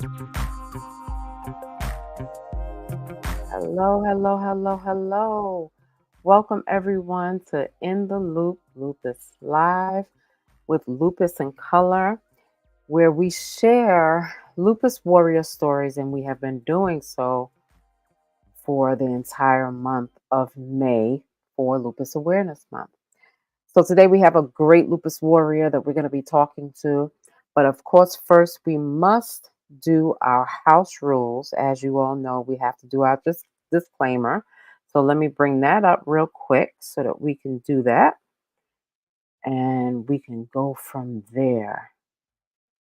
Hello, hello, hello, hello. Welcome everyone to In the Loop Lupus Live with Lupus in Color, where we share Lupus warrior stories, and we have been doing so for the entire month of May for Lupus Awareness Month. So today we have a great lupus warrior that we're going to be talking to. But of course, first we must do our house rules. As you all know, we have to do our disclaimer. So let me bring that up real quick so that we can do that and we can go from there.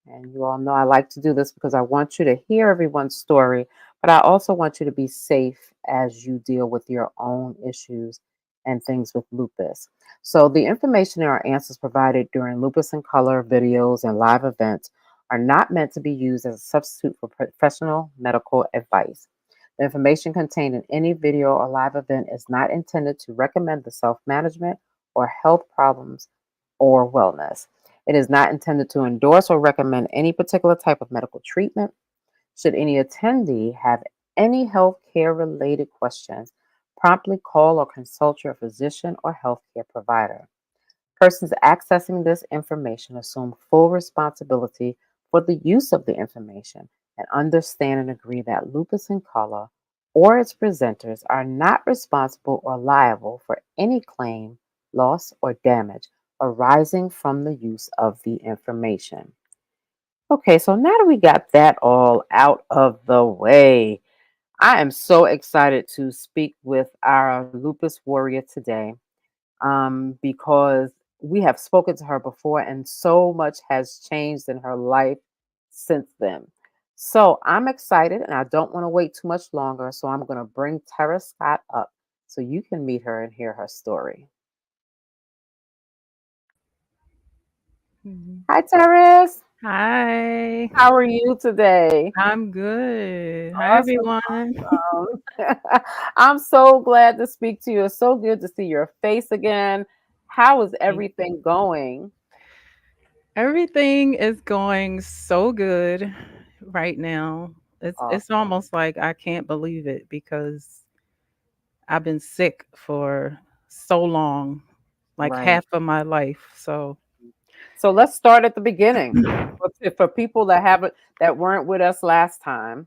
And you all know I like to do this because I want you to hear everyone's story, but I also want you to be safe as you deal with your own issues and things with lupus. So, the information and our answers provided during Lupus in Color videos and live events are not meant to be used as a substitute for professional medical advice. The information contained in any video or live event is not intended to recommend the self management or health problems or wellness. It is not intended to endorse or recommend any particular type of medical treatment. Should any attendee have any health care related questions, promptly call or consult your physician or healthcare provider. Persons accessing this information assume full responsibility for the use of the information and understand and agree that Lupus in Color or its presenters are not responsible or liable for any claim, loss, or damage arising from the use of the information. Okay, so now that we got that all out of the way, I am so excited to speak with our lupus warrior today because we have spoken to her before and so much has changed in her life since then. So I'm excited and I don't want to wait too much longer. So I'm going to bring Tara Scott up so you can meet her and hear her story. Mhm. Hi, Terrace. Hi, How are you today? I'm good. Hi, Awesome. everyone. I'm so glad to speak to you. It's so good to see your face again. How is Thank you. everything going? Everything is going so good right now. It's Awesome. almost like I can't believe it because I've been sick for so long, like Right. half of my life. So, So let's start at the beginning. For people that haven't that weren't with us last time,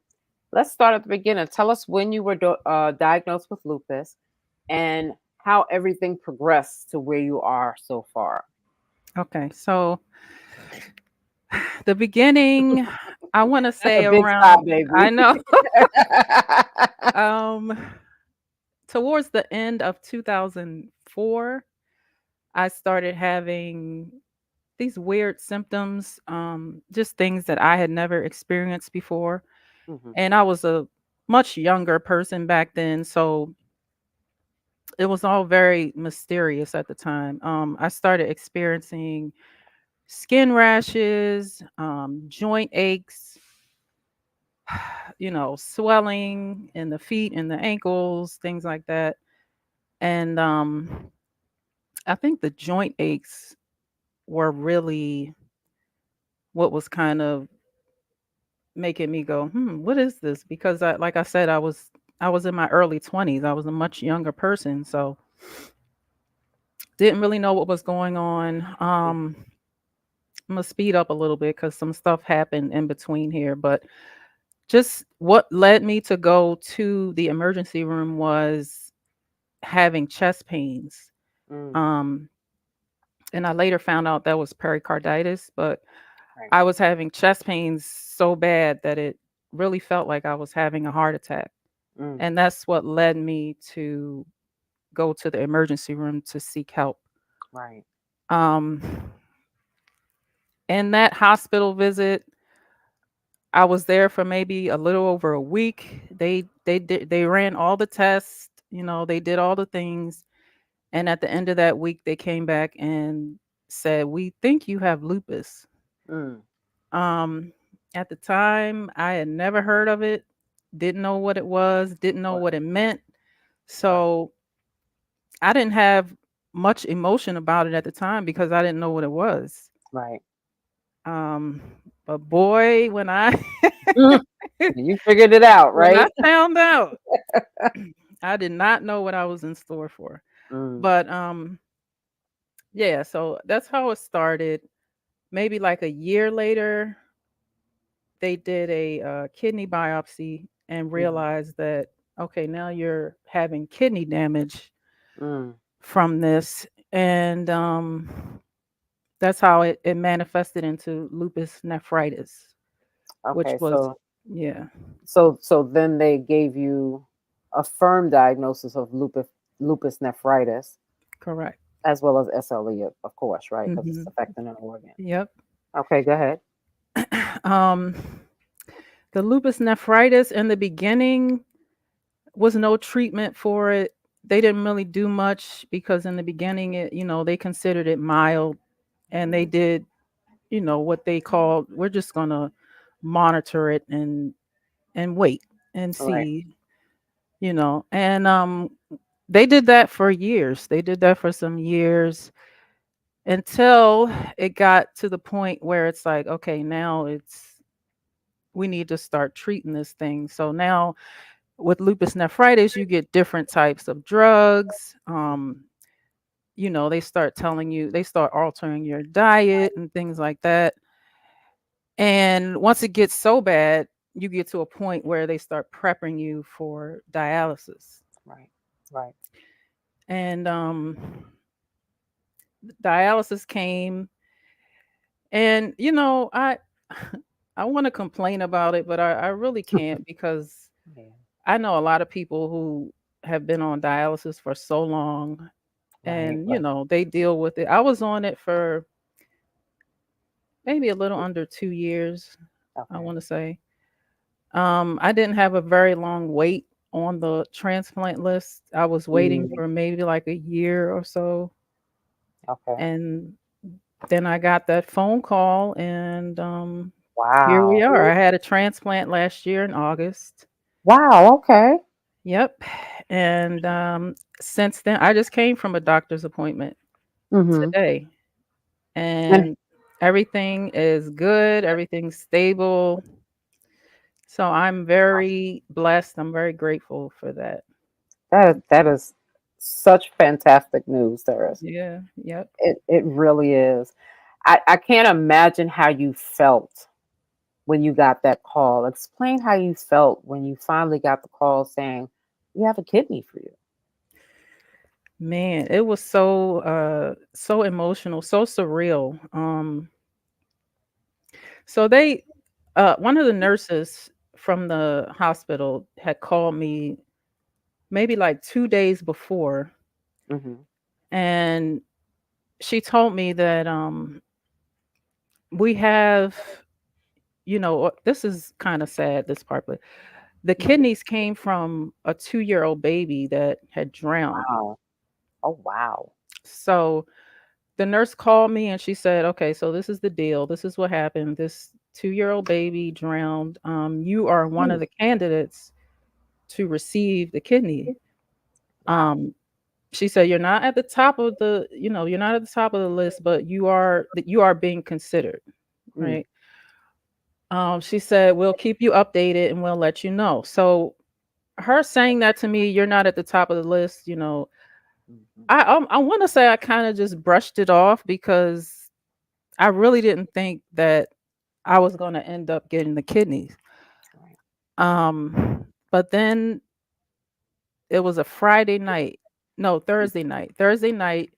let's start at the beginning. Tell us when you were diagnosed with lupus and how everything progressed to where you are so far. okay. So, the beginning, I want to That's a say big sigh, around, I baby. know, um, towards the end of 2004, I started having these weird symptoms, just things that I had never experienced before. Mhm. And I was a much younger person back then. So it was all very mysterious at the time. I started experiencing skin rashes, joint aches, swelling in the feet and the ankles, things like that. And I think the joint aches were really what was kind of making me go, what is this? Because like I said, I was in my early 20s. I was a much younger person, so didn't really know what was going on. I'm gonna speed up a little bit because some stuff happened in between here, but just what led me to go to the emergency room was having chest pains. Mm, Um, and I later found out that was pericarditis, but right. I was having chest pains so bad that it really felt like I was having a heart attack. Mm, And that's what led me to go to the emergency room to seek help. right. Um, in that hospital visit, I was there for maybe a little over a week. They ran all the tests, they did all the things, and at the end of that week, they came back and said, "We think you have lupus." Mm, Um, at the time, I had never heard of it, didn't know what it was, didn't know right. what it meant. Right. So I didn't have much emotion about it at the time because I didn't know what it was. Right. Um, but boy, Mm. You figured it out, when I right? found out, I did not know what I was in store for. Mm, But yeah, so that's how it started. Maybe like a year later, they did a kidney biopsy and mhm, realized that okay, now you're having kidney damage mm. from this, and that's how it manifested into lupus nephritis, which Okay, was so yeah, then they gave you a firm diagnosis of lupus nephritis correct. as well as SLE, of course, right? Because it's Hmm. affecting an organ. Yep. Okay, go ahead. um, the lupus nephritis in the beginning was no treatment for it. They didn't really do much because in the beginning, they considered it mild, and they Mm, did, what they called, we're just gonna monitor it and wait and right, see, and they did that for years. They did that for some years until it got to the point where it's like, okay, now we need to start treating this thing. So now with lupus nephritis, you get different types of drugs. They start altering your diet and things like that. And once it gets so bad, you get to a point where they start prepping you for dialysis. right, right. And dialysis came, and I want to complain about it, but I really can't because Yeah, I know a lot of people who have been on dialysis for so long, right, and right. they deal with it. I was on it for maybe a little under 2 years, I Okay. want to say. I didn't have a very long wait on the transplant list. I was waiting Mm, for maybe like a year or so, okay. and then I got that phone call, and here we Wow. are. I had a transplant last year in August. Wow. Okay. Yep. And since then, I just came from a doctor's appointment Mm-hmm. today, And and everything is good, everything's stable. So I'm very blessed. I'm very grateful for that. that is such fantastic news, Terrace. Yeah. Yep. It really is. I can't imagine how you felt when you got that call. Explain how you felt when you finally got the call saying we have a kidney for you. Man, it was so emotional, so surreal. So they one of the nurses from the hospital had called me maybe like 2 days before, Mm-hmm. and she told me that we have, this is kind of sad, this part, but the Mm-hmm. kidneys came from a 2-year-old baby that had drowned. Wow. Oh wow. So the nurse called me and she said, "Okay, so this is the deal. This is what happened. This 2-year-old baby drowned. You are one Mm, of the candidates to receive the kidney." wow. Um, she said, "You're not at the top of you're not at the top of the list, but you are being considered, Mm, right?" She said, "We'll keep you updated and we'll let you know." So her saying that to me, "You're not at the top of the list," mhm. I want to say I kind of just brushed it off because I really didn't think that I was going to end up getting the kidneys. Right. But then it was a Friday night. No, Thursday night. Thursday night,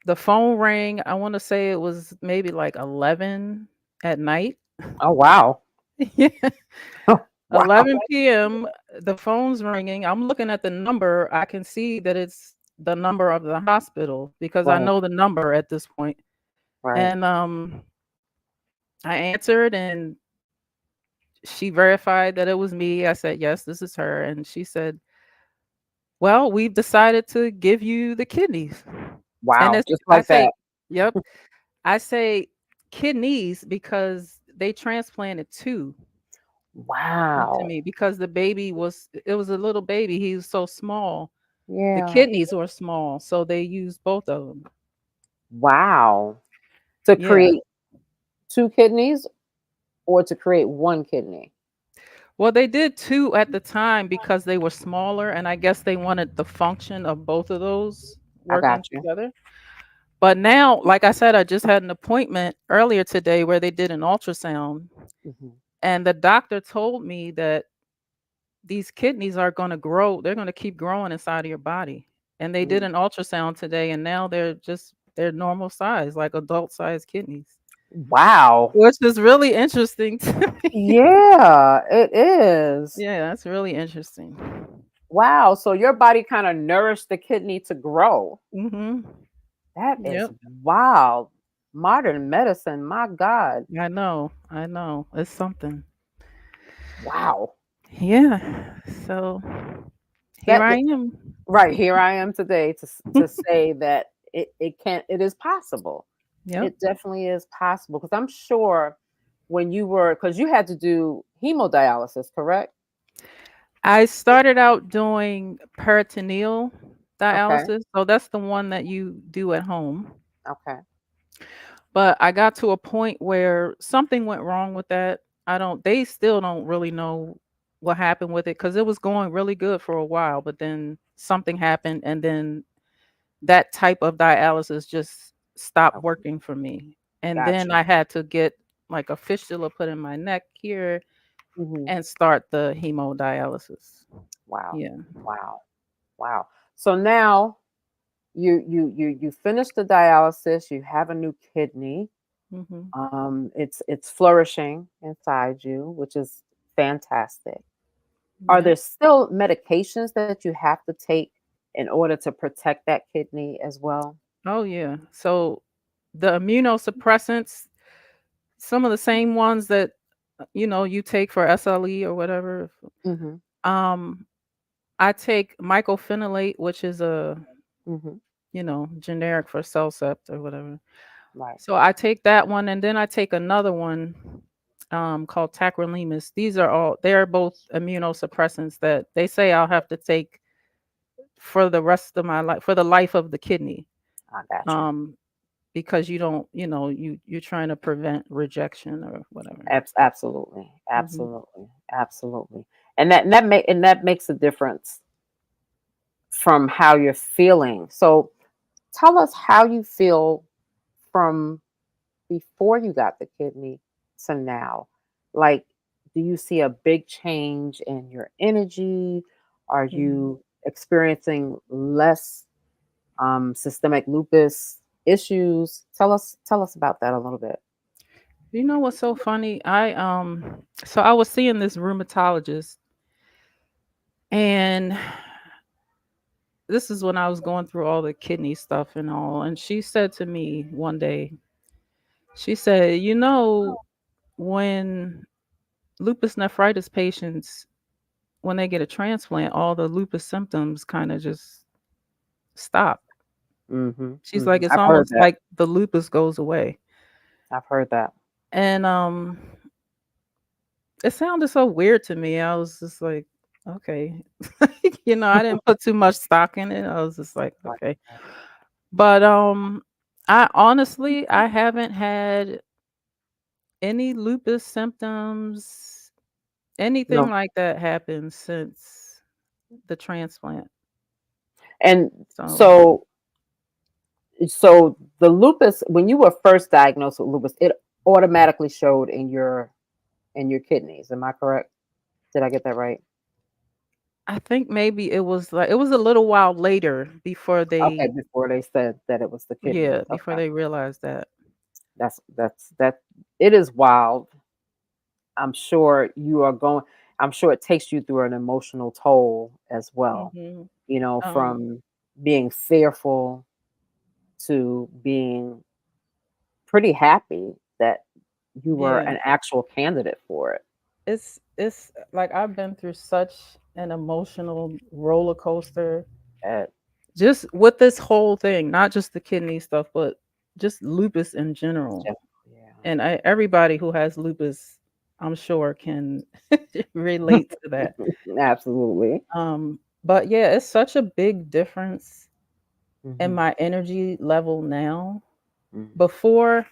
the phone rang. I want to say it was maybe like 11 at night. Oh wow. Yeah. Wow. 11 p.m. The phone's ringing. I'm looking at the number. I can see that it's the number of the hospital because I Right. know the number at this point. Right. And I answered, and she verified that it was me. I said, "Yes, this is her." And she said, "Well, we've decided to give you the kidneys." And Wow. it's Just I like say, that. "Yep." I say kidneys because they transplanted 2 into Wow. me because it was a little baby. He was so small. The Yeah. kidneys were small, so they used both of them. Wow. To Yeah. create. two kidneys or to create one kidney? Well, they did 2 at the time because they were smaller, and I guess they wanted the function of both of those I got working you. together. But now, like I said, I just had an appointment earlier today where they did an ultrasound, Hmm. and the doctor told me that these kidneys are gonna grow, they're gonna keep growing inside of your body. And they did Mm. an ultrasound today, and now they're normal size, like adult-sized kidneys, Wow. which is really interesting to me. Yeah, it is. Yeah, that's really interesting. Wow. So your body kind of nourished the kidney to grow. Mhm. That is Yep. wild. Modern medicine, my God. I know, I know. It's something. Wow. Yeah. So here That I am. right here I am today to say that it is possible. Yep. It definitely is possible because I'm sure when you were because you had to do hemodialysis, correct? I started out doing peritoneal Okay. dialysis. So that's the one that you do at home. Okay. But I got to a point where something went wrong with that. They still don't really know what happened with it because it was going really good for a while, but then something happened and then that type of dialysis just stopped Okay. working for me. And Got then you. I had to get like a fistula put in my neck here Hmm. and start the hemodialysis. Wow. Yeah. Wow. Wow. So now you finish the dialysis, you have a new kidney. Mhm. It's flourishing inside you, which is fantastic. Are Yep. there still medications that you have to take in order to protect that kidney as well? Oh yeah. So the immunosuppressants, some of the same ones that you take for SLE or whatever. Mhm. Um I take mycophenolate, which is a, Mhm. generic for Cellcept or whatever. Right. So I take that one and then I take another one called tacrolimus. They're both immunosuppressants that they say I'll have to take for the rest of my life, for the life of the kidney. I got you. Um because you don't, you're trying to prevent rejection or whatever. Absolutely. Mhm. Absolutely. Absolutely. And that makes a difference from how you're feeling. So tell us how you feel from before you got the kidney to now. Like, do you see a big change in your energy? Are Mhm. you experiencing less systemic lupus issues? Tell us about that a little bit. You know what's so funny? I was seeing this rheumatologist, and this is when I was going through all the kidney stuff and all, and she said to me one day, she said, when lupus nephritis patients, when they get a transplant, all the lupus symptoms kind of just stop. Mhm. She's like, Mhm. it's I've heard almost that. like the lupus goes away. I've heard that. And it sounded so weird to me. I was just like, okay. I didn't put too much stock in it. I was just like, Right. okay. But I haven't had any lupus symptoms, anything No. like that happen since the transplant. And So, so the lupus, when you were first diagnosed with lupus, it automatically showed in your kidneys. Am I correct? Did I get that right? I think maybe it was a little while later before Okay, they before they said that it was the yeah, kidneys. before Okay. they realized that. That it is wild. I'm sure you are going I'm sure it takes you through an emotional toll as well, Mhm. Um, from being fearful to being pretty happy that you were yeah. an actual candidate for it. It's like I've been through such an emotional roller coaster Uh, just with this whole thing, not just the kidney stuff, but just lupus in general. yeah. And everybody who has lupus, I'm sure, can relate to that. Absolutely. But yeah, it's such a big difference in Mhm. my energy level now. Mhm. Before,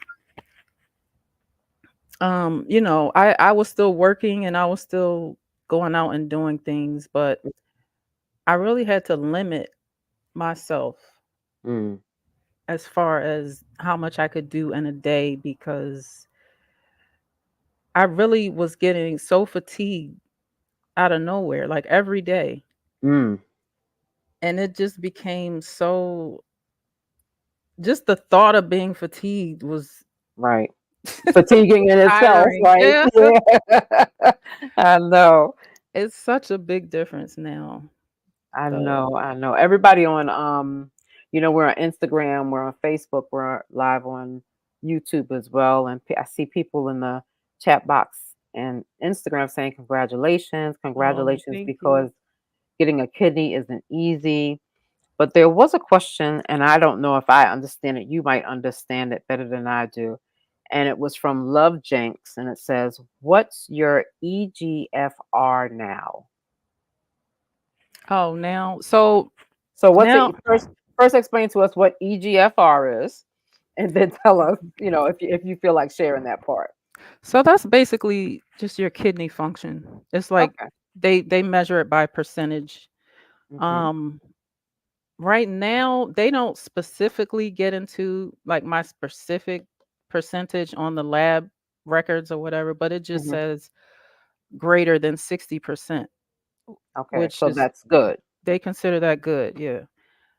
I was still working and I was still going out and doing things, but I really had to limit myself Mm, as far as how much I could do in a day because I really was getting so fatigued out of nowhere, like every day. mm, And it just became so, just the thought of being fatigued was right. Fatiguing in itself, tiring. right? Yeah. Yeah. I know. It's such a big difference now, I though. know. I know. Everybody on we're on Instagram, we're on Facebook, we're live on YouTube as well. And I see people in the chat box and Instagram saying congratulations, Oh, congratulations, thank you. because getting a kidney isn't easy. But there was a question, and I don't know if I understand it. You might understand it better than I do. And it was from Love Jenks, and it says, "What's your EGFR now?" Oh, now, so So, what's now, it first? First, explain to us what EGFR is, and then tell us, if you feel like sharing that part. so that's basically just your kidney function. It's like Okay. they measure it by percentage. Mhm. Um, right now, they don't specifically get into like my specific percentage on the lab records or whatever, but it just Mhm. says greater than 60%, Okay. which So is that's good. they consider that good. Yeah.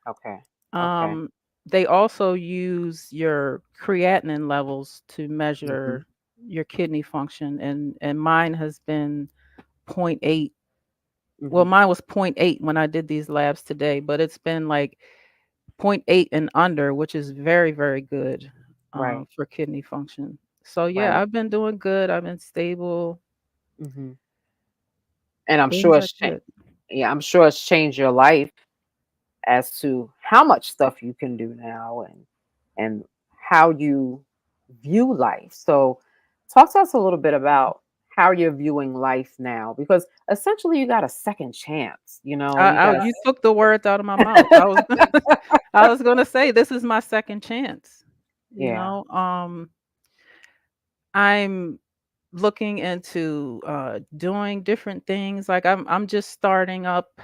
Okay. Okay. Um, they also use your creatinine levels to Mhm. measure your kidney function, and mine has been point 0.8. Well, Mhm. mine was point 0.8 when I did these labs today, but it's been like point 0.8 and under, which is very, very good Right. for kidney function. So yeah, Right. I've been doing good. I've been stable. Mhm. And I'm sure Things are it's changed. good. Yeah, I'm sure it's changed your life as to how much stuff you can do now, and how you view life. So talk to us a little bit about how you're viewing life now, because essentially you got a second chance, you got You took the words out of my mouth. I was I was gonna say this is my second chance. You yeah, know, I'm looking into doing different things. Like I'm just starting up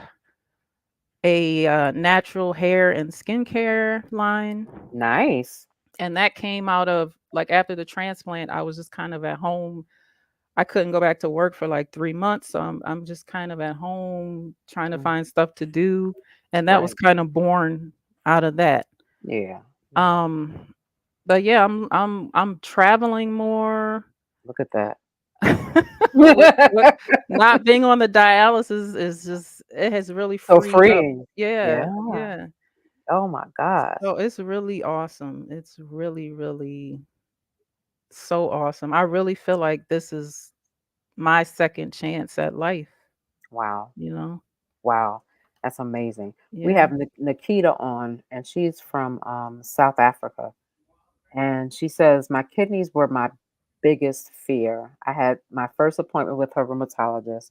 a natural hair and skincare line, nice. and that came out of like after the transplant. I was just kind of at home. I couldn't go back to work for like 3 months, so I'm just kind of at home trying to Mm, find stuff to do, and that was right. kind of born out of that. Yeah, yeah. Um, but yeah, I'm traveling more. Look at that. With not being on the dialysis is just it has really So freed up. freeing. Yeah, Yeah. yeah. Oh my gosh. So it's really awesome. It's really, really so awesome. I really feel like this is my second chance at life, Wow. you know? Wow. That's amazing. We Yeah. have Nikita on, and she's from South Africa. And she says, "My kidneys were my biggest fear. I had my first appointment with her rheumatologist,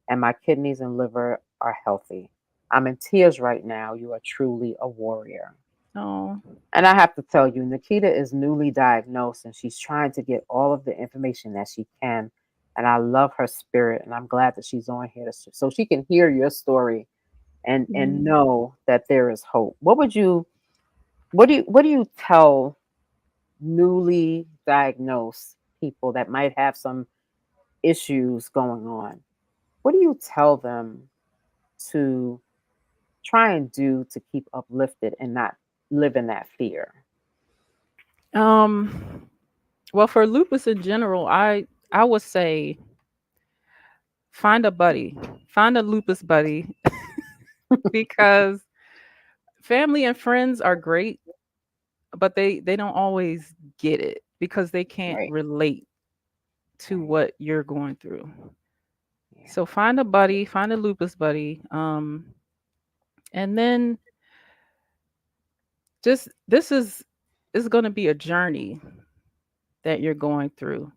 and my kidneys and liver are healthy. I'm in tears right now. You are truly a warrior." Oh. And I have to tell you, Nikita is newly diagnosed, and she's trying to get all of the information that she can. And I love her spirit, and I'm glad that she's on here so she can hear your story, and Mhm. know that there is hope. What do you tell newly diagnosed people that might have some issues going on? What do you tell them to try and do to keep uplifted and not live in that fear? Um, well, for lupus in general, I would say find a buddy. Find a lupus buddy because family and friends are great, but they don't always get it because they can't Right. relate to Right. what you're going through. Yeah. So find a buddy, find a lupus buddy, and then just this is going to be a journey that you're going through.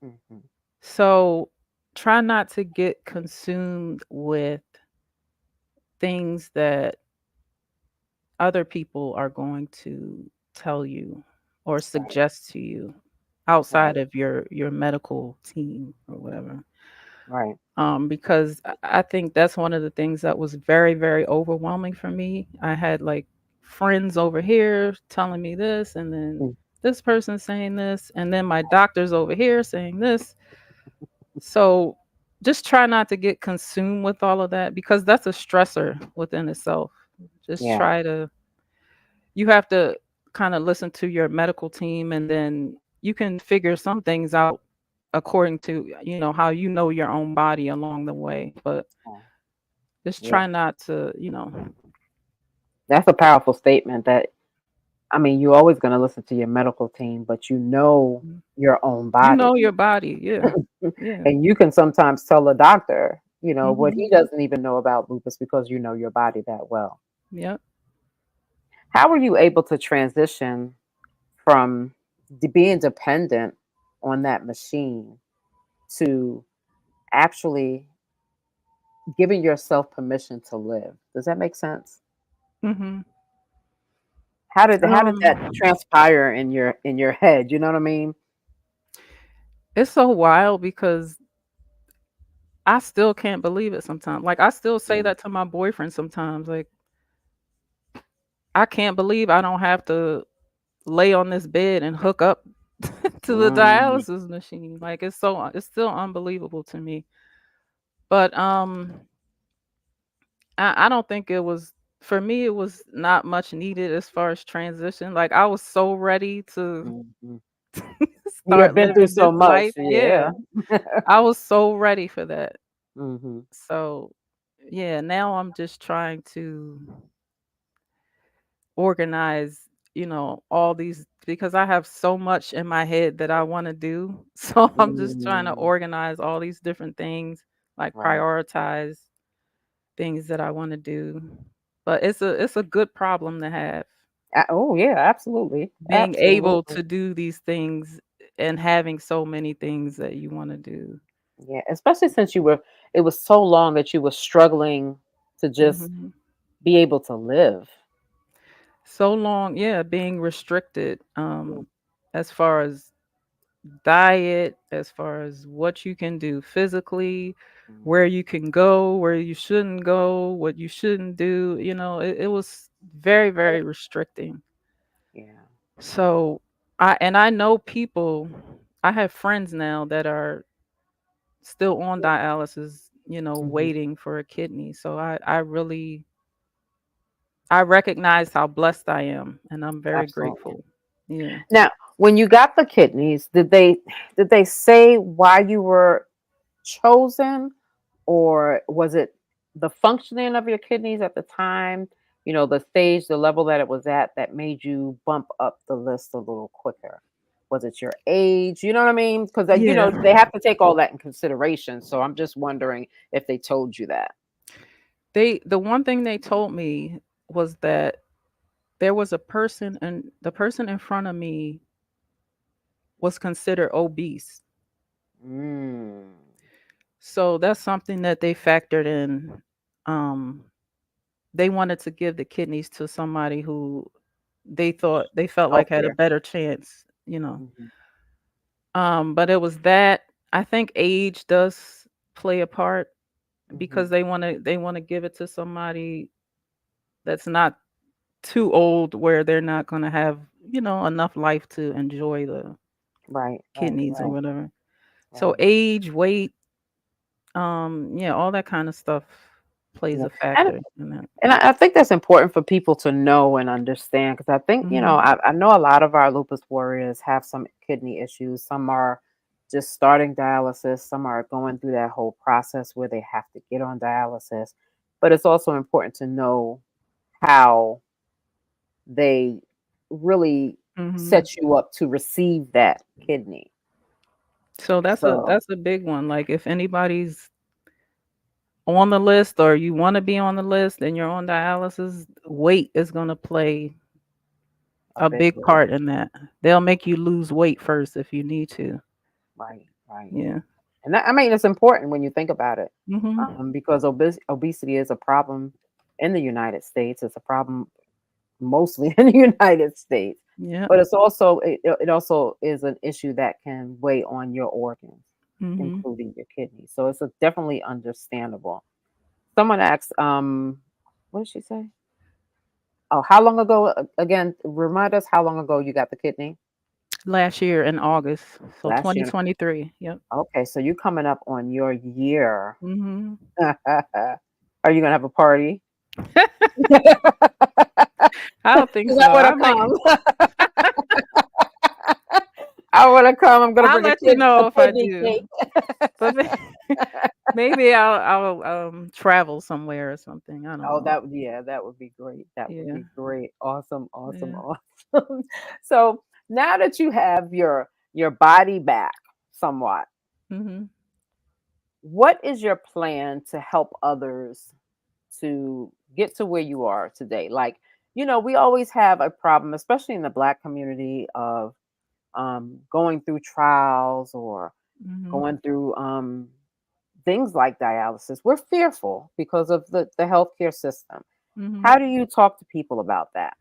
Hmm. So try not to get consumed with things that other people are going to tell you or Right. suggest to you. outside Right. of your medical team or whatever. Right. Because I think that's one of the things that was very, very overwhelming for me. I had like friends over here telling me this, and then Mm. this person saying this, and then my doctor's over here saying this. So just try not to get consumed with all of that because that's a stressor within itself. Just Yeah. try to, you have to kind of listen to your medical team, and then you can figure some things out according to, how you know your own body along the way. But Yeah. just Yeah. try not to, That's a powerful statement that I mean, you're always going to listen to your medical team, but you know mm, your own you body. know your body. Yeah. Yeah. And you can sometimes tell a doctor, what Mhm. he doesn't even know about lupus because you know your body that well. Yep. How were you able to transition from being dependent on that machine to actually giving yourself permission to live? Does that make sense? Mhm. How did that Um transpire in your head? You know what I mean? it's so wild because I still can't believe it sometimes. Like I still say Mm. that to my boyfriend sometimes. Like I can't believe I don't have to lay on this bed and hook up to the Mm, dialysis machine. Like it's still unbelievable to me. But I don't think it was, for me it was not much needed as far as transition. Like I was so ready to mhm. You have start been through living so this much, life. yeah. Yeah. I was so ready for that. Mhm, So yeah, now I'm just trying to organize, all these, because I have so much in my head that I want to do. So I'm just trying to mm, organize all these different things, like right. prioritize things that I want to do. But it's a good problem to have, Oh, yeah, absolutely, being able absolutely. to do these things and having so many things that you want to do. Yeah, especially since it was so long that you were struggling to just Mhm. be able to live. So long, yeah, being restricted, Mm, as far as diet, as far as what you can do physically, mm, where you can go, where you shouldn't go, what you shouldn't do. It was very, very restricting. yeah. So I know people, I have friends now that are still on dialysis, Mhm, waiting for a kidney. So I really, I recognize how blessed I am, and I'm very absolutely. grateful. Yeah. Now, when you got the kidneys, did they say why you were chosen, or was it the functioning of your kidneys at the time, the stage, the level that it was at that made you bump up the list a little quicker? Was it your age? You know what I mean? Because Yeah. they have to take all that in consideration. So I'm just wondering if they told you that. The one thing they told me was that there was a person, and the person in front of me was considered obese. Mm, So that's something that they factored in. Um, they wanted to give the kidneys to somebody who they felt like had a healthier. better chance. Hmm. But it was that, I think age does play a part, Hmm. because they want to give it to somebody that's not too old, where they're not going to have, enough life to enjoy the Right, right, kidneys or right, whatever. So right. age, weight, yeah, all that kind of stuff plays Yeah. a And factor in that. I think that's important for people to know and understand because I think, Mhm. I know a lot of our lupus warriors have some kidney issues. Some are just starting dialysis, some are going through that whole process where they have to get on dialysis. But it's also important to know how they really Mhm. set you up to receive that kidney. So that's a So, that's a big one. Like if anybody's on the list, or you want to be on the list and you're on dialysis, weight is going to play a a big big role. part in that. They'll make you lose weight first if you need to. Right, right. Yeah. And that, I mean, it's important when you think about it, Mhm. because obesity is a problem in the United States. It's a problem mostly in the United States. Yeah. But it's also it also is an issue that can weigh on your organs, Mhm. including your kidneys. So it's definitely understandable. Someone asked, what did she say? Oh, how long ago? Again, remind us how long ago you got the kidney? Last year in August, so Last year. 2023. Yep. Okay, so you're coming up on your year. Mhm. Are you gonna have a party? I don't think Because I so. want to come. I want to come. I'm gonna I'll bring let you a know if I kidney do. cake. But maybe I'll travel somewhere or something. I don't Oh, know. yeah, that would be great. That would Yeah. be great. Awesome, awesome, Yeah. awesome. So now that you have your body back somewhat, Mhm. what is your plan to help others to get to where you are today? Like, we always have a problem, especially in the Black community, of going through trials or Mhm. going through things like dialysis. We're fearful because of the healthcare system. Mhm. How do you talk to people about that?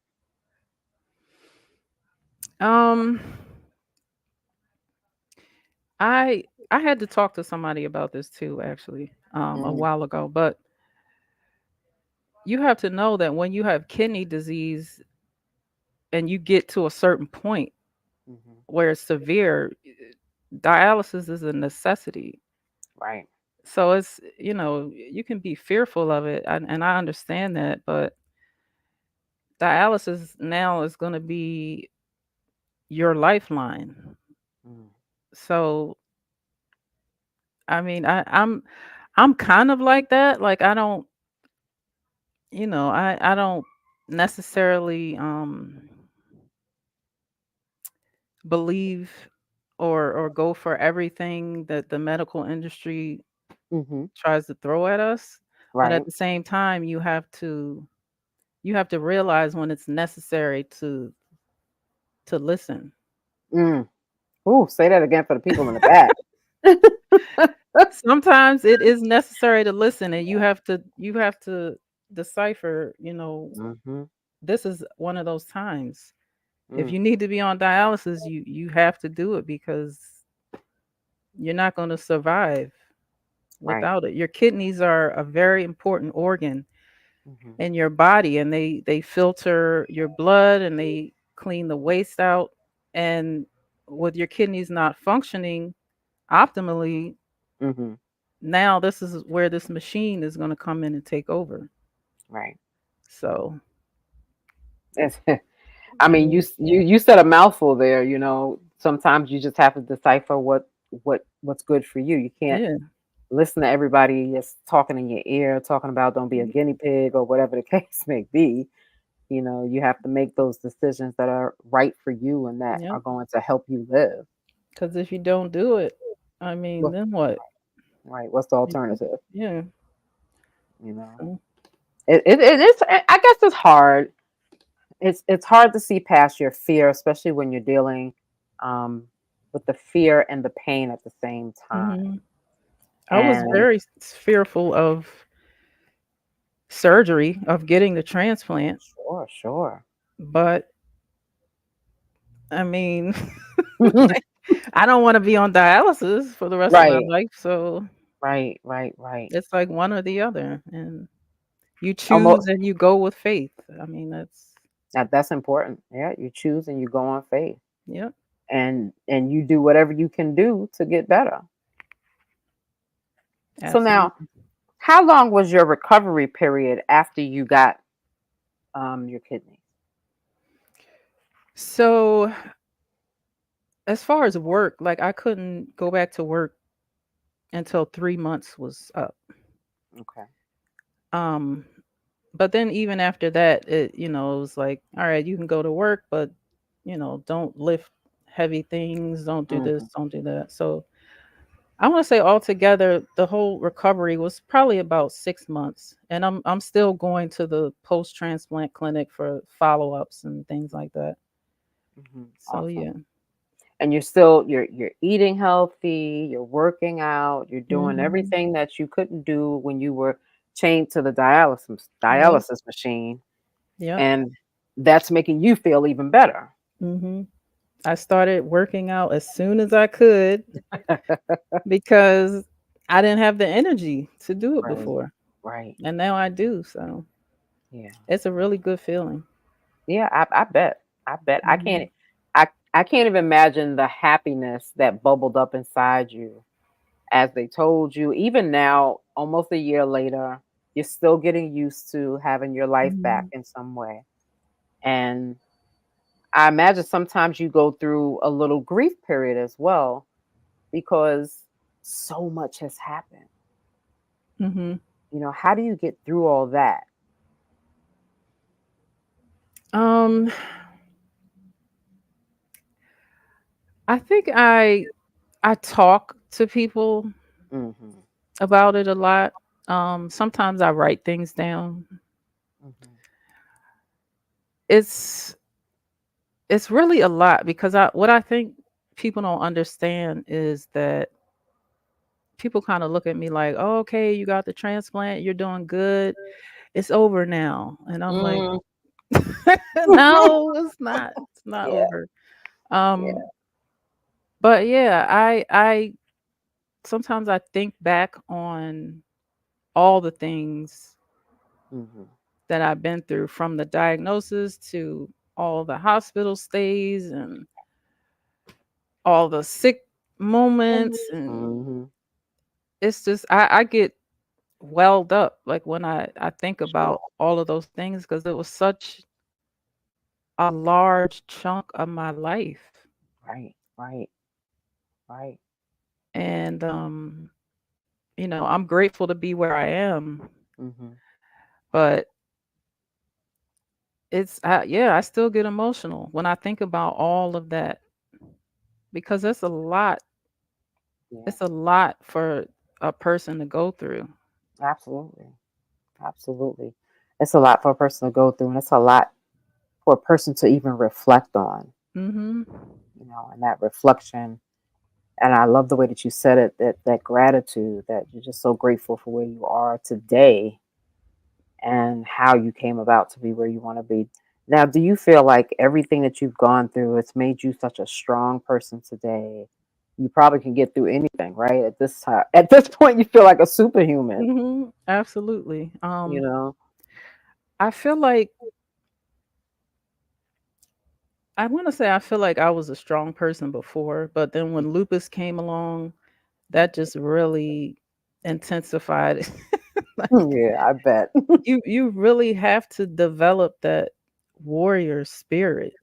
Um I had to talk to somebody about this too actually a Mm, while ago, but you have to know that when you have kidney disease and you get to a certain point mhm. where it's severe, dialysis is a necessity. Right. So you can be fearful of it, and I understand that, but dialysis now is going to be your lifeline. Mm, So, I mean, I'm kind of like that. Like I don't necessarily believe or go for everything that the medical industry mhm. tries to throw at us, but at Right. the same time you have to realize when it's necessary to listen. Mm. Ooh, say that again for the people in the back. Sometimes it is necessary to listen, and you have to decipher, Mhm. this is one of those times. If Mm. you need to be on dialysis, you have to do it because you're not going to survive Right. without it. Your kidneys are a very important organ Mhm. in your body, and they filter your blood and they clean the waste out. And with your kidneys not functioning optimally, Mhm. now this is where this machine is going to come in and take over. Right. So It's- I mean, yeah, you said a mouthful there. Sometimes you just have to decipher what's good for you. You can't yeah, listen to everybody just talking in your ear, talking about don't be a guinea pig or whatever the case may be. You have to make those decisions that are right for you and that yeah. are going to help you live. Because if you don't do it, I mean, Well, then what? right. What's the You know? alternative? Yeah. You know, So, it is. I guess it's hard. It's hard to see past your fear, especially when you're dealing um, with the fear and the pain at the same time. mhm. I was And very fearful of surgery, of getting the transplant, sure, sure. but I mean, I don't want to be on dialysis for the rest of my Right, life. So right, right, right. it's like one or the other. And you Almost choose and you go with faith. I mean, that's important. Yeah, you choose and you go on faith, yep, and you do whatever you can do to get better. So now, absolutely. how long was your recovery period after you got your kidney? So as far as work, like I couldn't go back to work until 3 months was up. Okay. Um, but then even after that, it was like, all right, you can go to work, but don't lift heavy things, don't do this, Hmm. don't do that. So I want to say altogether, the whole recovery was probably about 6 months, and I'm still going to the post transplant clinic for follow ups and things like that. Hmm. So Awesome. yeah. And you're eating healthy, you're working out, you're doing Hmm. everything that you couldn't do when you were chained to the Yep. dialysis machine, Yep. and that's making you feel even better. Mhm. I started working out as soon as I could because I didn't have the energy to do it Right. before, Right. and now I do, so Yeah. it's a really good feeling. Yeah, I bet. I bet. Mhm. I can't even imagine the happiness that bubbled up inside you as they told you. Even now, almost a year later, you're still getting used to having your life back Mhm. in some way. And I imagine sometimes you go through a little grief period as well because so much has happened. Mhm. How do you get through all that? Um, I think I talk to people Mhm. about it a lot. Sometimes I write things down. Mhm. It's it's really a lot because I think people don't understand is that people kind of look at me like, oh, okay, you got the transplant, you're doing good, it's over now. And I'm like, Mm. no, it's not Yeah. over. Yeah. Um, but yeah, I sometimes I think back on all the things Mhm. that I've been through from the diagnosis to all the hospital stays and all the sick moments. And Mhm. it's just I get welled up like when I think Sure. about all of those things because it was such a large chunk of my life. Right. Right. Right. And I'm grateful to be where I am, Mhm. but yeah, I still get emotional when I think about all of that because Yeah. it's a lot for a person to go through. Absolutely. Absolutely. It's a lot for a person to go through, and it's a lot for a person to even reflect on, Mhm. and that reflection. And I love the way that you said it, that gratitude, that you're just so grateful for where you are today and how you came about to be where you want to be. Now, do you feel like everything that you've gone through, it's made you such a strong person today? You probably can get through anything, right? At this time, at this point, you feel like a superhuman, Mhm. Absolutely. you know? I feel like I want to say I feel like I was a strong person before, but then when lupus came along, that just really intensified it. Like Yeah, I bet. you really have to develop that warrior spirit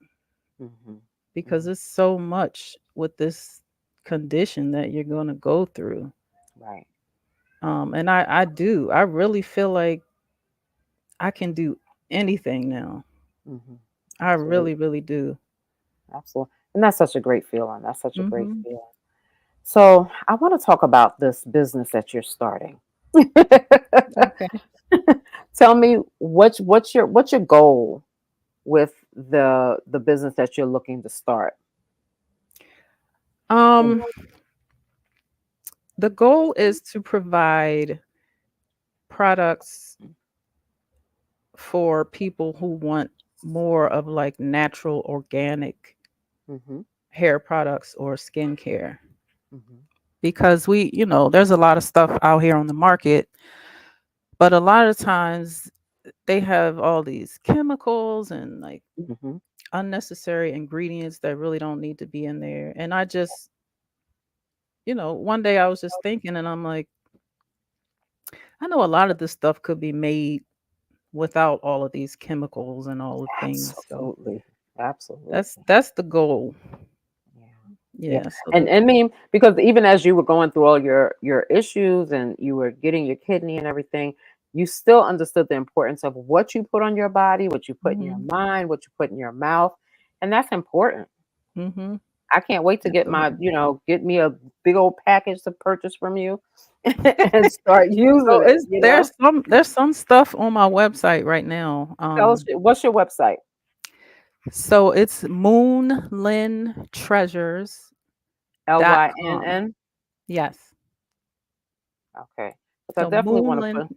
Hmm. because Hmm. it's so much with this condition that you're going to go through. Right. And I really feel like I can do anything now. Hmm. I Absolutely. really, really do. Absolutely. And that's such a great feeling. That's such a great Hmm. feeling. So I want to talk about this business that you're starting. Okay. Tell me what's your goal with the business that you're looking to start? Mm. Um, the goal is to provide products for people who want more of like natural organic Mhm. hair products or skincare Mhm. because there's a lot of stuff out here on the market, but a lot of times they have all these chemicals and like Mhm. unnecessary ingredients that really don't need to be in there. And I just, one day I was just thinking and I'm like, I know a lot of this stuff could be made without all of these chemicals and all the things. So Absolutely. that's Absolutely. that's the goal. Yeah. Yeah. Yeah. So And I mean, because even as you were going through all your issues and you were getting your kidney and everything, you still understood the importance of what you put on your body, what you put in your mhm. mind, what you put in your mouth, and that's important. Mhm. I can't wait to Absolutely. get me a big old package to purchase from you and start using So it, it's there's some stuff on my website right now. Tell us what's your website? So it's moonlintreasures.com. LYNN? Yes. Okay. 'Cause I So definitely wanna put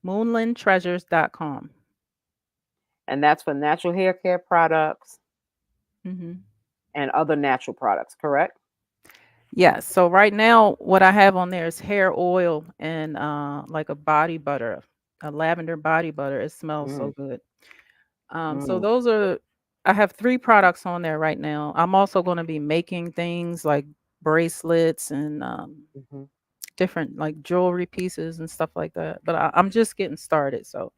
moonlintreasures.com. and that's for natural hair care products. Mhm. and other natural products, correct? Yeah. So right now, what I have on there is hair oil and like a body butter, a lavender body butter. It smells so Mm, good. So mm, those are, I have 3 products on there right now. I'm also going to be making things like bracelets and mhm. different like jewelry pieces and stuff like that. But I'm just getting started. So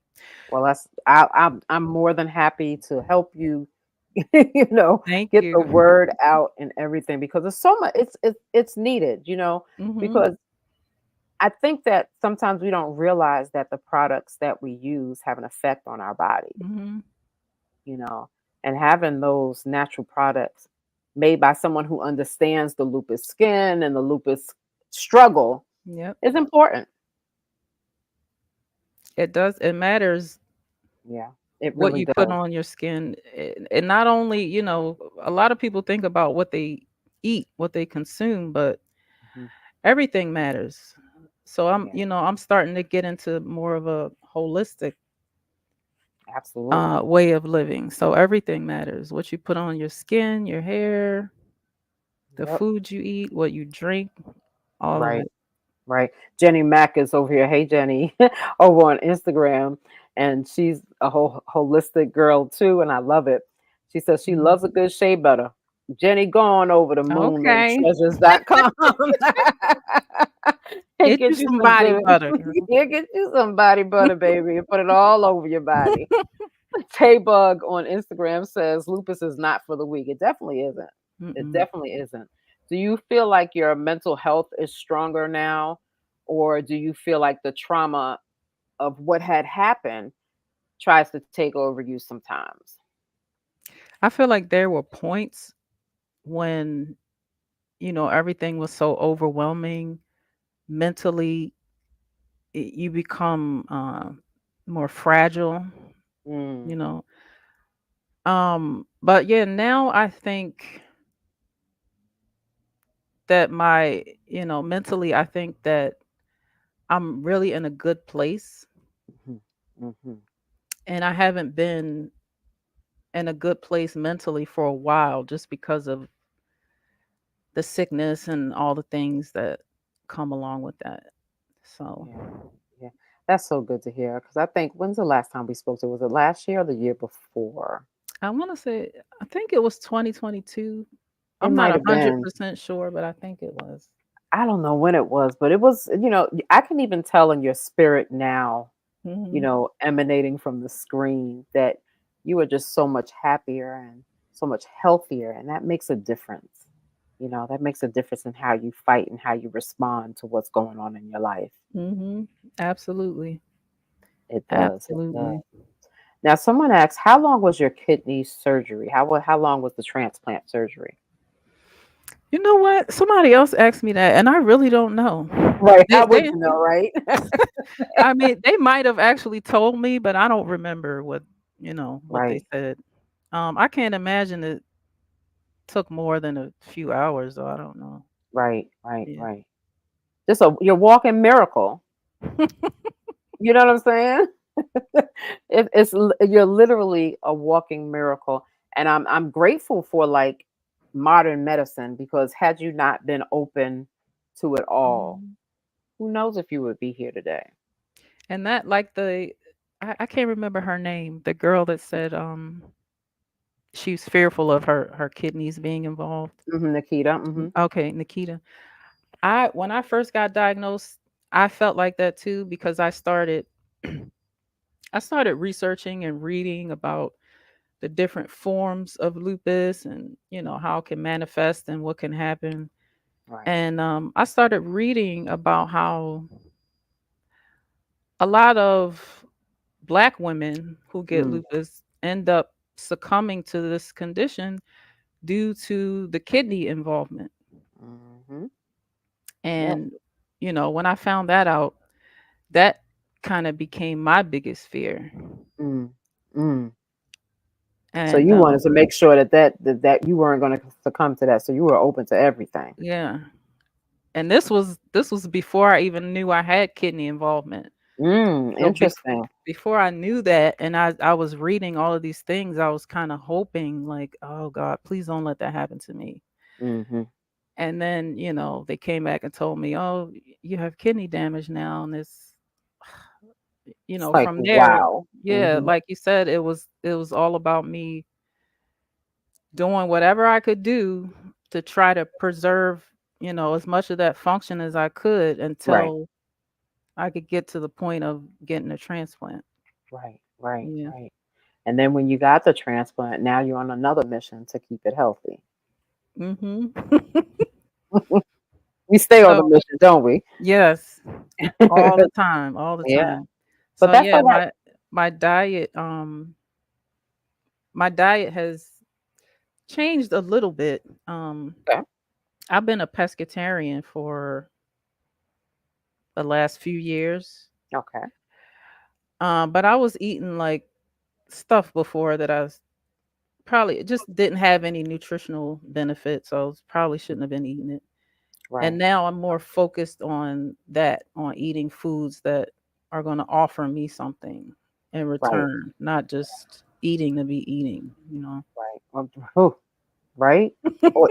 Well, I'm more than happy to help you, you know, thank get you. the word out and everything because it's so much. It's needed, Hmm. because I think that sometimes we don't realize that the products that we use have an effect on our body, Hmm. you know, and having those natural products made by someone who understands the lupus skin and the lupus struggle Yep. is important. It does. It matters Yeah, it what really you put does. on your skin. And not only, a lot of people think about what they eat, what they consume, but Mhm. everything matters. So Yeah, I'm starting to get into more of a holistic absolutely. way of living. So everything matters. What you put on your skin, your hair, the Yep. food you eat, what you drink, all of Right. it. Right. Jenny Mack is over here. Hey, Jenny, over on Instagram. And she's a whole holistic girl too. And I love it. She says she Mhm. loves a good shea butter. Jenny, go on over to Okay. moonlandsTreasures.com and Get you get you some some body good, butter, girl. yeah, get you some body butter, baby, and put it all over your body. Tay Bug on Instagram says lupus is not for the weak. It definitely isn't. It Mm-mm. definitely isn't. Do you feel like your mental health is stronger now, or do you feel like the trauma of what had happened tries to take over you sometimes? I feel like there were points when, everything was so overwhelming mentally, you become more fragile, you Mm, know. But yeah, now I think that mentally, I think that I'm really in a good place, mhm, mhm. and I haven't been in a good place mentally for a while just because of the sickness and all the things that come along with that. So Yeah, yeah. That's so good to hear. Because I think when's the last time we spoke to? Was it last year or the year before? I want to say, I think it was 2022. It I'm not might a have hundred been. percent sure, but I think it was. I don't know when it was, but it was, I can even tell in your spirit now, Hmm. emanating from the screen that you are just so much happier and so much healthier. And that makes a difference. That makes a difference in how you fight and how you respond to what's going on in your life. Hmm. Absolutely. It does. It does. Absolutely. Now, someone asked, how long was your kidney surgery? How long was the transplant surgery? You know what? Somebody else asked me that, and I really don't know. Right. They, How would they, you know, right? I mean, they might have actually told me, but I don't remember what they Right. said. I can't imagine it took more than a few hours, though. I don't know. Right. Right. Yeah. Right. Just your walking miracle. You know what I'm saying? You're literally a walking miracle, and I'm grateful for like modern medicine because had you not been open to it all, Mhm. who knows if you would be here today? And that, like I can't remember her name, the girl that said she was fearful of her kidneys being involved. Nikita. Hmm. Okay, Nikita. When I first got diagnosed, I felt like that too because I started researching and reading about the different forms of lupus and how it can manifest and what can happen. Right. And I started reading about how a lot of black women who get Mm. lupus end up succumbing to this condition due to the kidney involvement. Hmm. Yep. And when I found that out, that kind of became my biggest fear. Mm. Mm. So And you wanted to make sure that you weren't going to succumb to that. So you were open to everything. yeah, and this was before I even knew I had kidney involvement. So Interesting. before I knew that, and I was reading all of these things, I was kind of hoping like, oh God, please don't let that happen to me. Mm-hmm. And then, they came back and told me, oh, you have kidney damage now, and it's, It's like, from there, wow. yeah, Mm-hmm. like you said, it was all about me doing whatever I could do to try to preserve, as much of that function as I could Right, until I could get to the point of getting a transplant. right, right, Yeah. right. And then when you got the transplant, now you're on another mission to keep it healthy. Mhm. We stay on the So, mission, don't we? yes, all the time, all the Yeah. time. But So that's yeah, all right. my diet my diet has changed a little bit. Okay. I've been a pescatarian for the last few years. Okay. But I was eating like stuff before that probably it just didn't have any nutritional benefits, so I probably shouldn't have been eating it. And Right. now I'm more focused on that, on eating foods that are going to offer me something in Right. return, not just eating to be eating. Right. Right? Or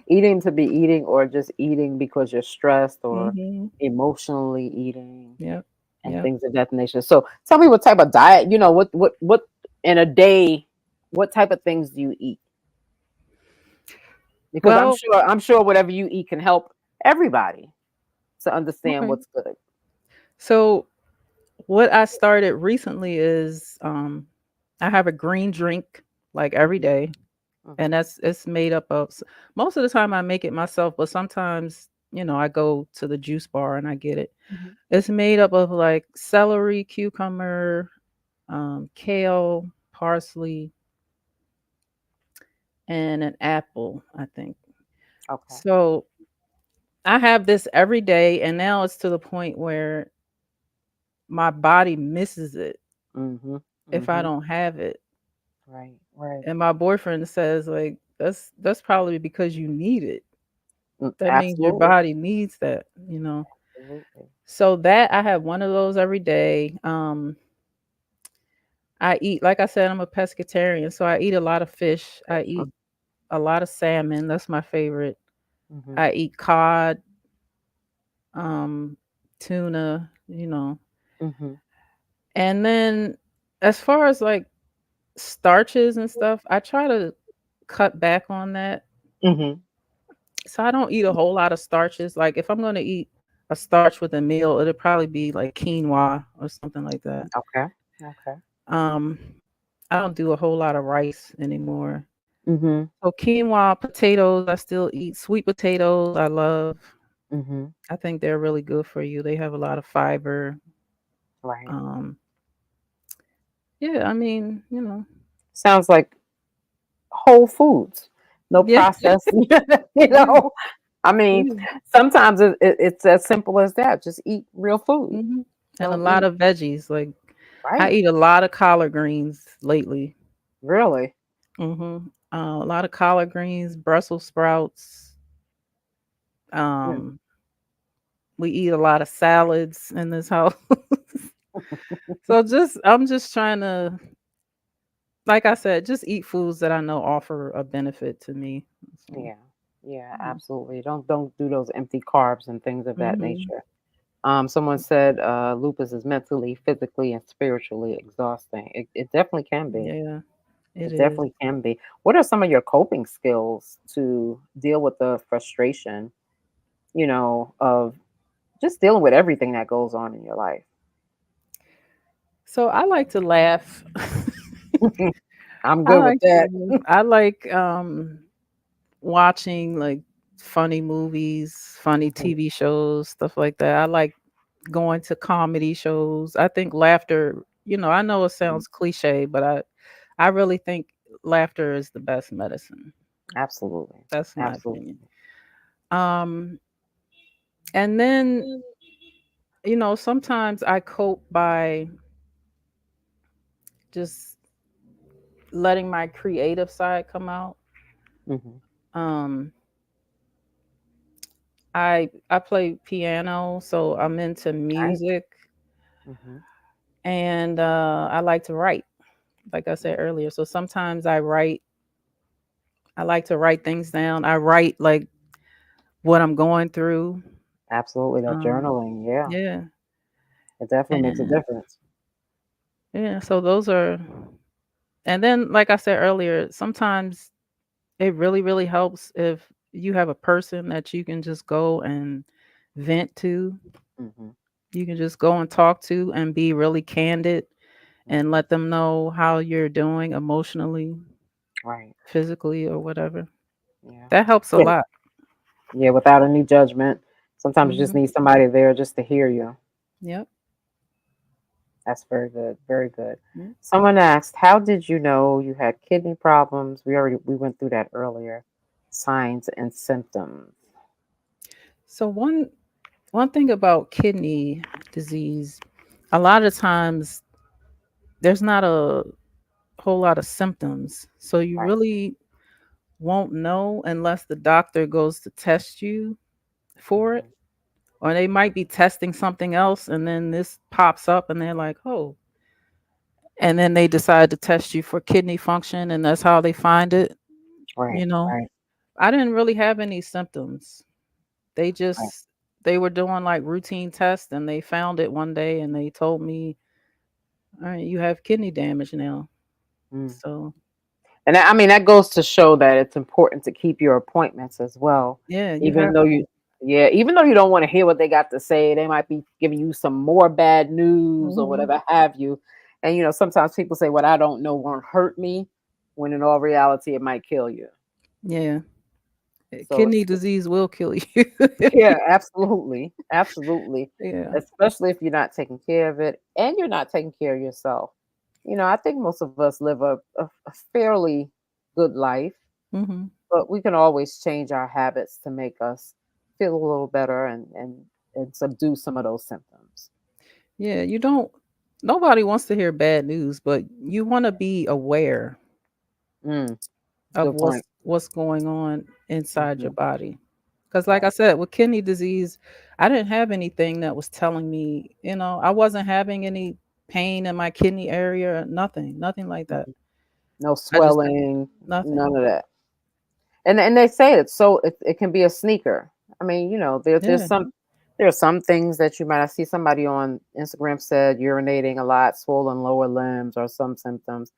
eating to be eating, or just eating because you're stressed, or Mhm. emotionally eating, Yep. and Yep. things of that nature. So tell me, what type of diet, what in a day, what type of things do you eat? Because I'm Well, sure I'm sure whatever you eat can help everybody to understand okay. what's good. So what I started recently is I have a green drink like every Mhm, day, and mhm, it's made up of most of the time I make it myself, but sometimes, I go to the juice bar and I get it. mhm. It's made up of like celery, cucumber, kale, parsley, and an apple, I think. Okay. So I have this every day, and now it's to the point where my body misses it Mhm, if I mhm. don't have it. Right, right. And my boyfriend says, like, that's probably because you need it. That means your Absolutely. body needs that. Absolutely. So that I have one of those every day. I eat, like I said, I'm a pescatarian, so I eat a lot of fish. I eat a lot of salmon. That's my favorite. Mhm, I eat cod, um, tuna. mhm, And then as far as like starches and stuff, I try to cut back on that. mhm. So I don't eat a whole lot of starches. Like if I'm going to eat a starch with a meal, it'll probably be like quinoa or something like that. Okay. Okay. Um, I don't do a whole lot of rice anymore. Mhm, So quinoa, potatoes, I still eat. Sweet potatoes, I love. mhm. I think they're really good for you. They have a lot of fiber. Right. Um, yeah, I mean. Sounds like whole foods, no Yeah, processed. You yeah, know, I mean, yeah. sometimes it's as simple as that. Just eat real food. Mhm. And a Don't lot eat. of veggies. Like I Right. eat a lot of collard greens lately. Really. A lot of collard greens, Brussels sprouts. Mm. Um, we eat a lot of salads in this house. So I'm just trying to, like I said, just eat foods that I know offer a benefit to me. So, Yeah. Yeah. yeah. Absolutely. Don't do those empty carbs and things of that Mhm. nature. Someone said lupus is mentally, physically, and spiritually exhausting. It definitely can be. Yeah, it It is. definitely can be. What are some of your coping skills to deal with the frustration, of just dealing with everything that goes on in your life? So I like to laugh. I'm I good with like that. to laugh. I like watching like funny movies, funny Mhm, TV shows, stuff like that. I like going to comedy shows. I think laughter, I know it mhm. sounds cliche, but I really think laughter is the best medicine. Absolutely. That's my opinion. Absolutely. Um and then, sometimes I cope by just letting my creative side come out. Mhm. Um I play piano, so I'm into Nice. music. Mhm. and I like to write, like I said earlier. So sometimes I write. I like to write things down. I write like what I'm going through. Absolutely, that Um, journaling, yeah, yeah, it definitely makes a and difference. yeah. So those are, and then like I said earlier, sometimes it really, really helps if you have a person that you can just go and vent to. Mhm. You can just go and talk to and be really candid and Mhm. let them know how you're doing emotionally, Right. physically, or whatever. Yeah. That helps a Yeah. lot. Yeah, without any judgment. Sometimes you just Hmm. need somebody there just to hear you. Yep. That's very good. Very good. Yep. Someone asked, "How did you know you had kidney problems?" We went through that earlier. Signs and symptoms. So one thing about kidney disease, a lot of times there's not a whole lot of symptoms. So you Right. really won't know unless the doctor goes to test you for it. Mhm. Or they might be testing something else and then this pops up and they're like, "Oh." And then they decide to test you for kidney function and that's how they find it, Right. you know. Right. I didn't really have any symptoms. They Right. just they were doing like routine tests and they found it one day and they told me, "All right, you have kidney damage now." Mm. So, And I mean that goes to show that it's important to keep your appointments as well. yeah, you Even have though to. you Yeah, even though you don't want to hear what they got to say, they might be giving you some more bad news or Mhm. whatever have you. And sometimes people say what I don't know won't hurt me, when in all reality it might kill you. Yeah. So Kidney disease will kill you. yeah, absolutely. Absolutely. Yeah. Especially if you're not taking care of it and you're not taking care of yourself. I think most of us live a fairly good life, Mhm. but we can always change our habits to make us feel a little better and subdue some of those symptoms. Yeah, you don't nobody wants to hear bad news, but you want to be aware Mm, of good point. what's going on inside your Hmm. body. Cuz like I Right. said, with kidney disease, I didn't have anything that was telling me, I wasn't having any pain in my kidney area, nothing like that. Mhm. No I just swelling, nothing. none of that. And they say it can be a sneaker. I mean, Yeah. there are some things that you might I see somebody on Instagram said urinating a lot, swollen lower limbs, or some symptoms,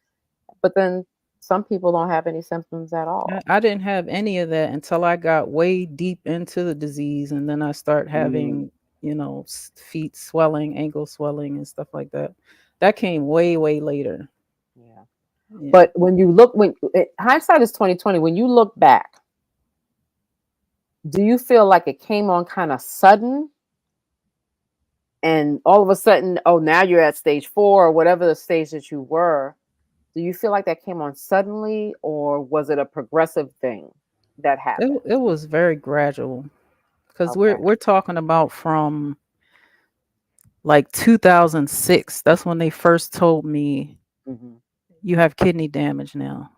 but then some people don't have any symptoms at all. I didn't have any of that until I got way deep into the disease, and then I start Mm, having, feet swelling, ankle swelling, and stuff like that. That came way, way later. yeah. Yeah. But hindsight is 2020. When you look back, do you feel like it came on kind of sudden, and all of a sudden, oh, now you're at stage 4 or whatever the stage that you were? Do you feel like that came on suddenly, or was it a progressive thing that happened? It was very gradual because we're Okay. we're talking about from like 2006. That's when they first told me Mhm. you have kidney damage now.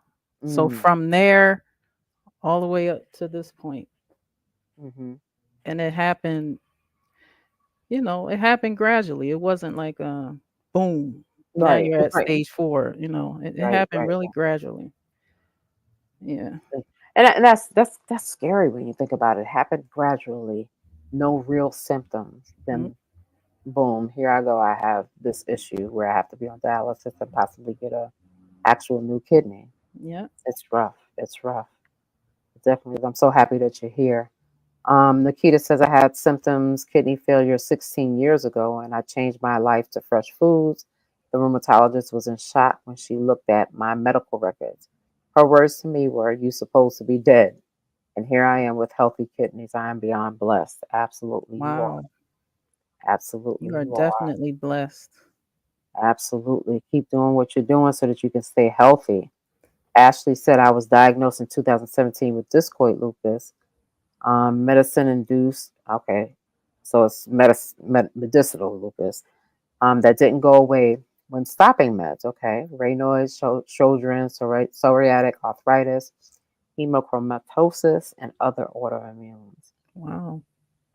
So Mm. from there all the way up to this point, Mhm. and it happened gradually. It wasn't like a boom. Now Right. you're at Right. stage 4. It Right. happened Right. really gradually. Yeah. And that's scary when you think about it. It happened gradually, no real symptoms. Mm. Then boom, here I go. I have this issue where I have to be on dialysis and possibly get a actual new kidney. Yeah. It's rough. It's rough. It definitely is. I'm so happy that you're here. Nikita says I had symptoms kidney failure 16 years ago, and I changed my life to fresh foods. The rheumatologist was in shock when she looked at my medical records. Her words to me were, "You supposed to be dead." And here I am with healthy kidneys. I am beyond blessed. Absolutely, you are. Wow. Absolutely, You are you are. definitely blessed. Absolutely. Keep doing what you're doing so that you can stay healthy. Ashley said I was diagnosed in 2017 with discoid lupus, medicine induced. Okay, so it's medicinal lupus that didn't go away when stopping meds. Okay, Raynaud's, Sjogren's, psoriatic arthritis, hemochromatosis, and other autoimmunes. Wow.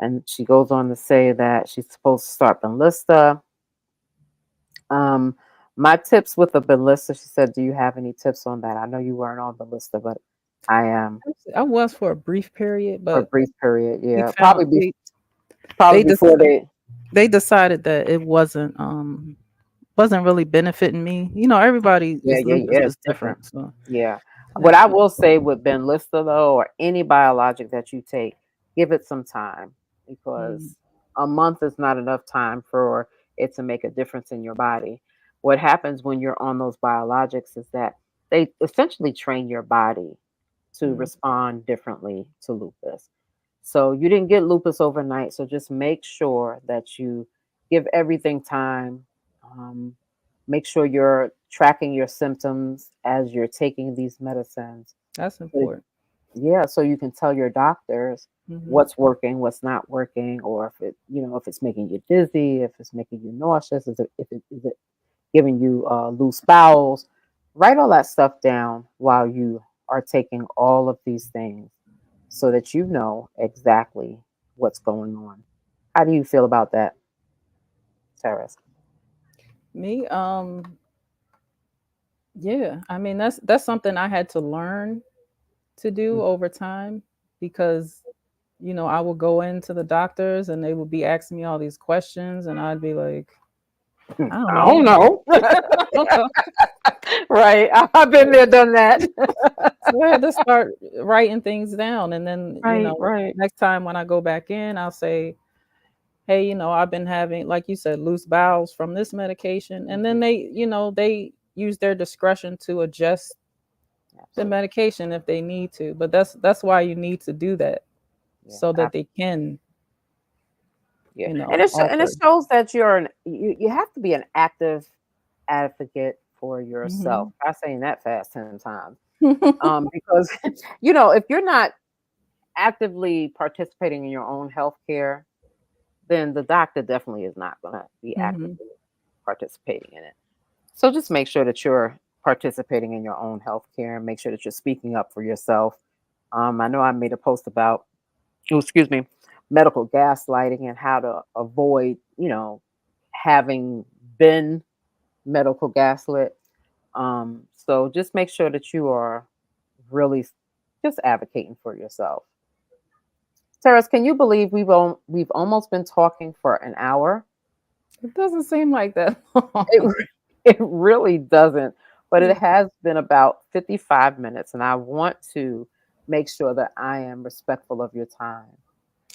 And she goes on to say that she's supposed to start Benlysta, Um, my tips with the Ballista, she said, do you have any tips on that? I know you weren't on Ballista, but I am Actually, I was for a brief period, for a but brief period. we Yeah, found they probably just before they. they decided that it wasn't really benefiting me. Yeah, Everybody's yeah, lupus yeah. is It's different. different, so Yeah. What it's I will say with Benlysta though, or any biologic that you take, give it some time mm, because a month is not enough time for it to make a difference in your body. What happens when you're on those biologics is that they essentially train your body to mm, respond differently to lupus. So you didn't get lupus overnight. So just make sure that you give everything time. Um, Make sure you're tracking your symptoms as you're taking these medicines. that's So, important. yeah, so you can tell your doctors Hmm. what's working, what's not working, or if if it's making you dizzy, if it's making you nauseous, is it giving you loose bowels. Write all that stuff down while you are taking all of these things so that you know exactly what's going on. How do you feel about that, Terrace? Me, yeah. I mean, that's something I had to learn to do over time because I would go into the doctors and they would be asking me all these questions, and I'd be like, I don't I don't know. know. I don't know. Right. I've been there, done that. So I had to start writing things down, and then Right, right. next time when I go back in, I'll say, hey, I've been having, like you said, loose bowels from this medication. And then Mhm. they use their discretion to adjust the Absolutely. medication if they need to. But that's why you need to do that Yeah. so that they can, Yeah. And it alter. shows that you have to be an active advocate for yourself. Hmm. I'm saying that fast 10 times. Because if you're not actively participating in your own health care, then the doctor definitely is not going to be Hmm. actively participating in it. So just make sure that you're participating in your own health care and make sure that you're speaking up for yourself. I know I made a post about, oh, excuse me, medical gaslighting and how to avoid, having been medical gaslit. So just make sure that you are really just advocating for yourself. Terrace, can you believe we've almost been talking for an hour? It doesn't seem like that It long. it really doesn't, but Yeah. it has been about 55 minutes, and I want to make sure that I am respectful of your time.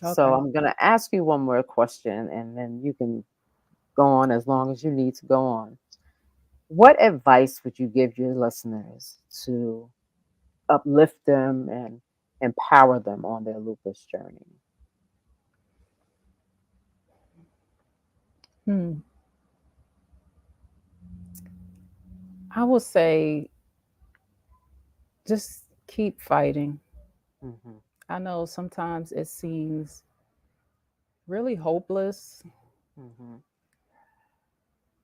So Okay. I'm going to ask you one more question, and then you can go on as long as you need to go on. What advice would you give your listeners to uplift them and empower them on their lupus journey? Hmm. I would say just keep fighting. Hmm. I know sometimes it seems really hopeless, Hmm.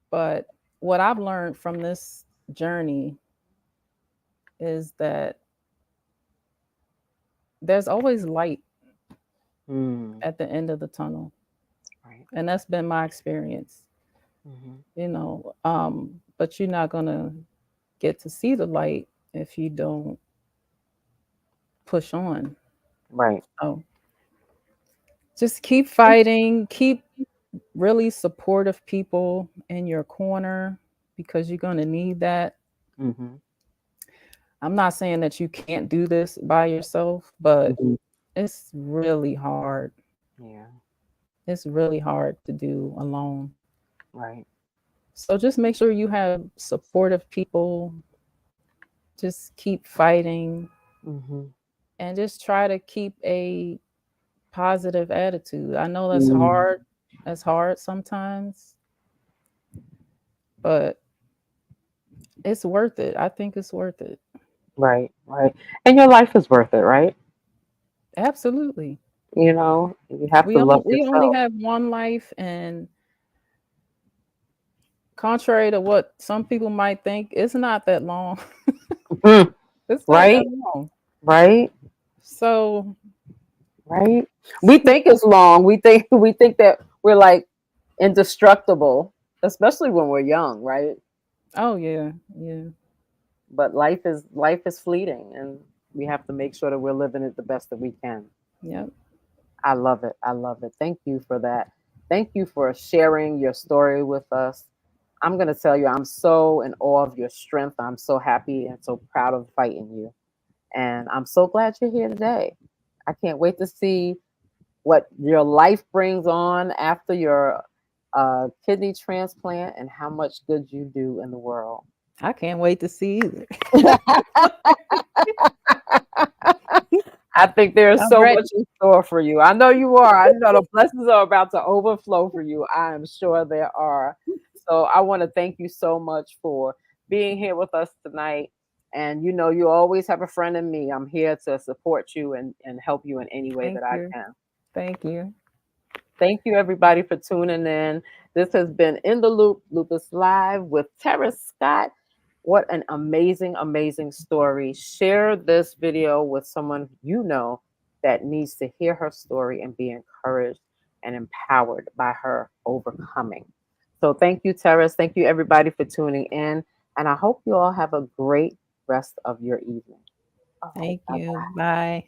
but what I've learned from this journey is that there's always light Mm. at the end of the tunnel. Right. And that's been my experience, Hmm. but you're not going to get to see the light if you don't push on. Right. So just keep fighting, keep really supportive people in your corner because you're going to need that. Hmm. I'm not saying that you can't do this by yourself, but Hmm. it's really hard. Yeah. It's really hard to do alone. Right. So just make sure you have supportive people. Just keep fighting Hmm. and just try to keep a positive attitude. I know that's Mm. hard. That's hard sometimes, but it's worth it. I think it's worth it. Right. Right. And your life is worth it, right? Absolutely. You have to love We only yourself. have one life, and contrary to what some people might think, it's not that long. Mhm. It's not that Right. long. Right. So Right. We think it's long. We think we think that we're like indestructible. especially when we're young, right? Oh yeah, yeah, But life is fleeting, and we have to make sure that we're living it the best that we can. yep. I love it. I love it. Thank you for that. Thank you for sharing your story with us. I'm going to tell you, I'm so in awe of your strength. I'm so happy and so proud of fighting you. And I'm so glad you're here today. I can't wait to see what your life brings on after your kidney transplant and how much good you do in the world. I can't wait to see either. I think there's I'm so ready. much in store for you. I know you are. I know the blessings are about to overflow for you. I am sure there are. So I want to thank you so much for being here with us tonight. And you know, you always have a friend in me. I'm here to support you and help you in any way Thank that I you. can. Thank you. Thank you, everybody, for tuning in. This has been In the Loop, Lupus Live with Terrace Scott. What an amazing, amazing story. Share this video with someone you know that needs to hear her story and be encouraged and empowered by her overcoming. So, thank you, Terrace. Thank you, everybody, for tuning in. And I hope you all have a great rest of your evening. All right. Thank Bye you. bye. Bye.